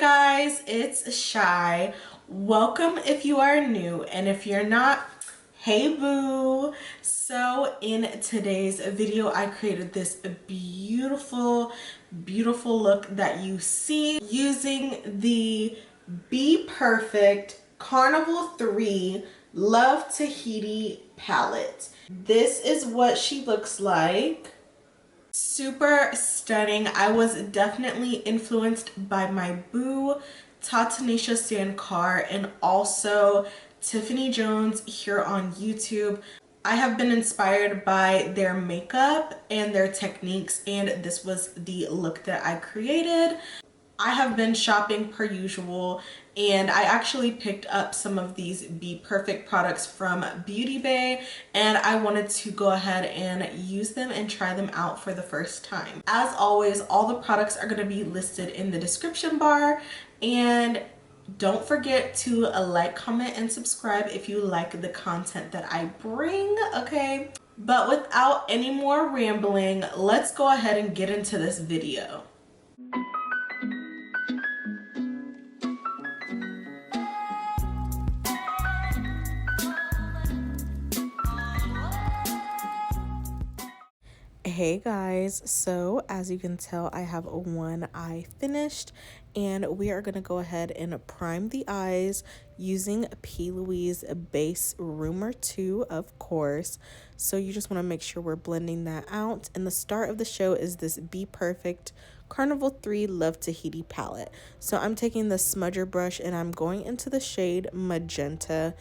guys, it's Chey. Welcome if you are new, and if you're not, hey boo. So in today's video I created this beautiful look that you see using the Bperfect Carnival 3 Love Tahiti palette. This is what she looks like. Super stunning. I was definitely influenced by my boo, Tatanisha Sankar, and also Tiffany Jones here on YouTube. I have been inspired by their makeup and their techniques, and this was the look that I created. I have been shopping per usual, and I actually picked up some of these Bperfect products from Beauty Bay, and I wanted to go ahead and use them and try them out for the first time. As always, all the products are going to be listed in the description bar, and don't forget to like, comment, and subscribe if you like the content that I bring, okay? But without any more rambling, let's go ahead and get into this video. Hey guys, so as you can tell, I have one eye finished, and we are going to go ahead and prime the eyes using PLOUISE base RUMOUR 2, of course. So you just want to make sure we're blending that out, and the start of the show is this Bperfect Carnival 3 Love Tahiti palette. So I'm taking the smudger brush and I'm going into the shade Magenta,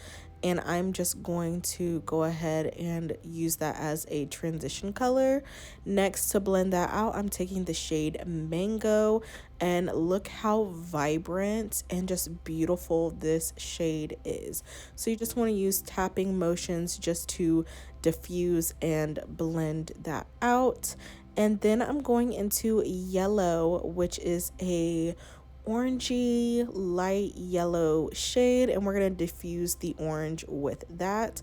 and I'm just going to go ahead and use that as a transition color. Next, to blend that out, I'm taking the shade Mango, and look how vibrant and just beautiful this shade is. So you just want to use tapping motions just to diffuse and blend that out. And then I'm going into Yellow, which is a orangey light yellow shade, and we're going to diffuse the orange with that.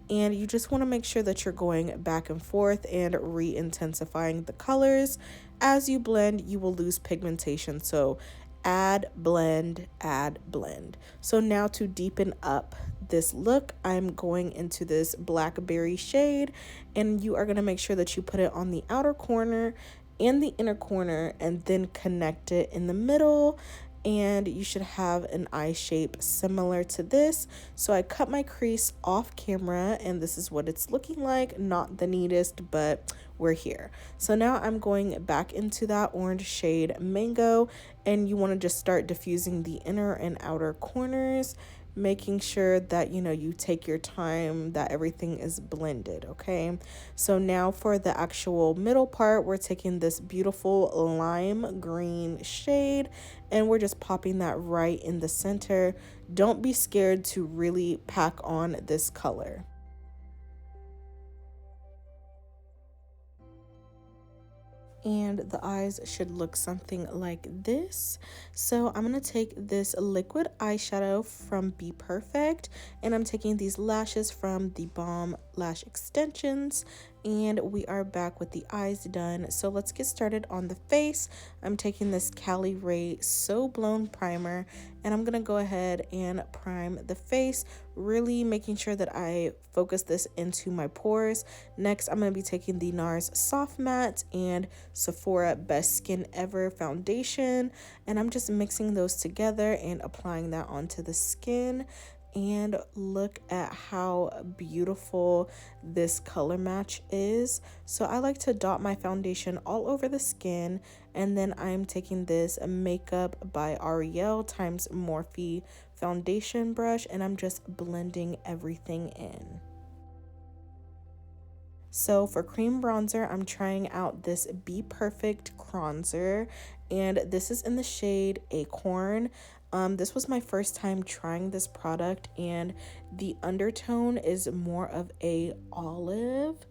And you just want to make sure that you're going back and forth and re-intensifying the colors. As you blend, you will lose pigmentation, so add, blend, add, blend. So now to deepen up this look, I'm going into this blackberry shade, and you are going to make sure that you put it on the outer corner and the inner corner, and then connect it in the middle, and you should have an eye shape similar to this. So I cut my crease off camera, and this is what it's looking like. Not the neatest, but we're here. So now I'm going back into that orange shade Mango, and you want to just start diffusing the inner and outer corners, making sure that you take your time, that everything is blended, okay? So now for the actual middle part, we're taking this beautiful lime green shade, and we're just popping that right in the center. Don't be scared to really pack on this color. And the eyes should look something like this. So I'm going to take this liquid eyeshadow from Bperfect, and I'm taking these lashes from the Balm Lash Extensions, and we are back with the eyes done. So let's get started on the face. I'm taking this CALIRAY So Blown primer, and I'm going to go ahead and prime the face, really making sure that I focus this into my pores. Next, I'm going to be taking the NARS Soft Matte and SEPHORA Best Skin Ever foundation, and I'm just mixing those together and applying that onto the skin. And look at how beautiful this color match is. So I like to dot my foundation all over the skin, and then I'm taking this Makeup by Ariel times Morphe foundation brush, and I'm just blending everything in. So for cream bronzer, I'm trying out this Bperfect CRONZER, and this is in the shade ACORN. This was my first time trying this product, and the undertone is more of a olive.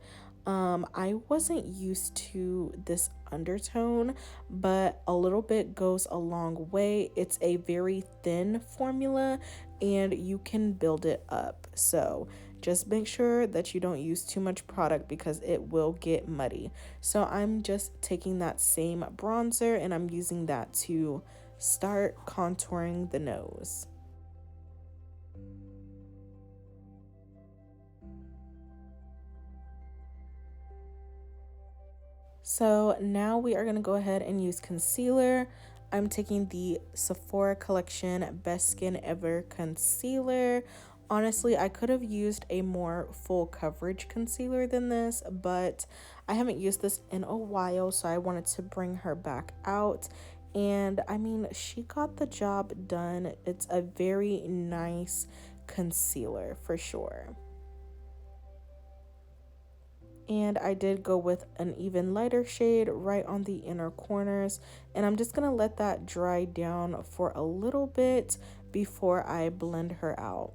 I wasn't used to this undertone, but a little bit goes a long way. It's a very thin formula, and you can build it up. So just make sure that you don't use too much product because it will get muddy. So I'm just taking that same bronzer and I'm using that to start contouring the nose. So now we are going to go ahead and use concealer. I'm taking the Sephora collection Best Skin Ever concealer. Honestly, I could have used a more full coverage concealer than this, but I haven't used this in a while, so I wanted to bring her back out. And I mean, she got the job done. It's a very nice concealer for sure. And I did go with an even lighter shade right on the inner corners, and I'm just gonna let that dry down for a little bit before I blend her out.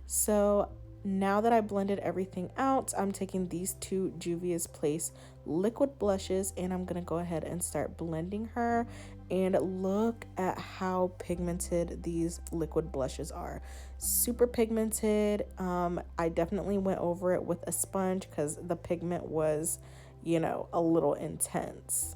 So now that I blended everything out, I'm taking these two Juvia's Place liquid blushes and I'm gonna go ahead and start blending her. And look at how pigmented these liquid blushes are. Super pigmented. I definitely went over it with a sponge because the pigment was, you know, a little intense.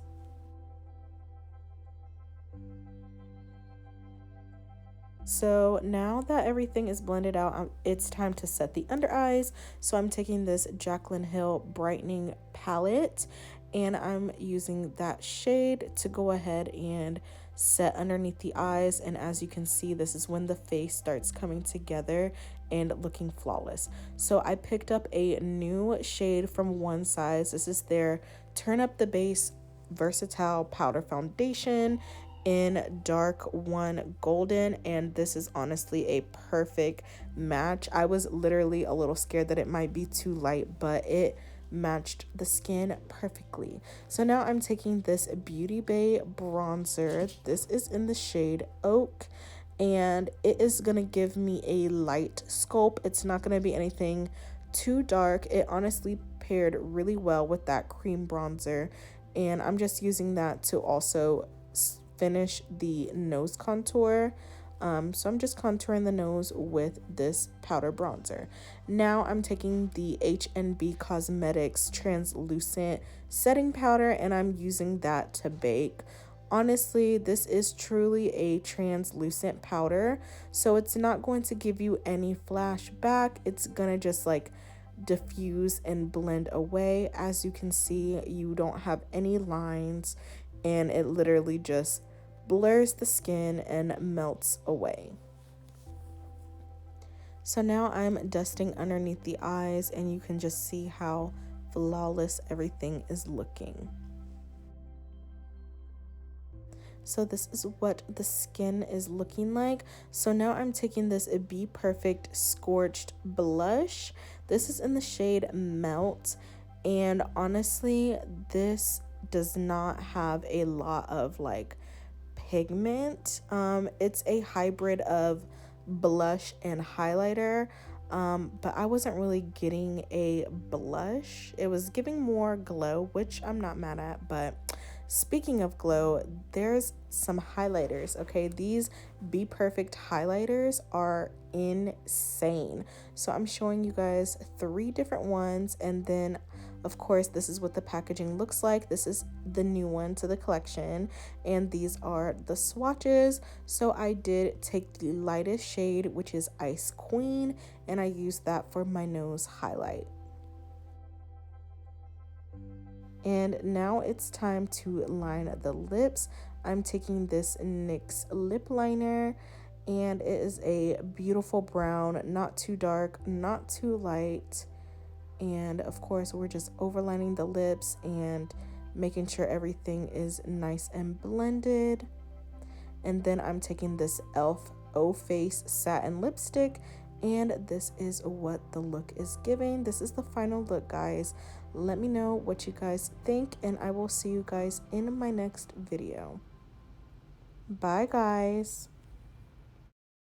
So now that everything is blended out, it's time to set the under eyes. So I'm taking this JACLYN Hill brightening palette and I'm using that shade to go ahead and set underneath the eyes. And as you can see, this is when the face starts coming together and looking flawless. So I picked up a new shade from One Size. This is their Turn Up the Base Versatile Powder Foundation in dark one golden, and this is honestly a perfect match. I was literally a little scared that it might be too light, but it matched the skin perfectly. So now I'm taking this Beauty Bay bronzer. This is in the shade Oak and it is gonna give me a light sculpt. It's not gonna be anything too dark. It honestly paired really well with that cream bronzer, and I'm just using that to also finish the nose contour. So I'm just contouring the nose with this powder bronzer. Now I'm taking the H&B Cosmetics translucent setting powder and I'm using that to bake. Honestly, this is truly a translucent powder, so it's not going to give you any flashback. It's gonna just like diffuse and blend away. As you can see, you don't have any lines and it literally just blurs the skin and melts away. So now I'm dusting underneath the eyes and you can just see how flawless everything is looking. So this is what the skin is looking like. So now I'm taking this Bperfect Scorched blush. This is in the shade Melt, and honestly this does not have a lot of like pigment. It's a hybrid of blush and highlighter, but I wasn't really getting a blush. It was giving more glow, which I'm not mad at. But speaking of glow, there's some highlighters. Okay, these Bperfect highlighters are insane. So I'm showing you guys 3 different ones, and then of course this is what the packaging looks like. This is the new one to the collection, and these are the swatches. So I did take the lightest shade, which is Ice Queen, and I used that for my nose highlight. And now it's time to line the lips. I'm taking this NYX lip liner, and it is a beautiful brown, not too dark, not too light. And of course we're just overlining the lips and making sure everything is nice and blended. And then I'm taking this e.l.f. O Face satin lipstick, and this is what the look is giving. This is the final look, guys. Let me know what you guys think, and I will see you guys in my next video. Bye, guys.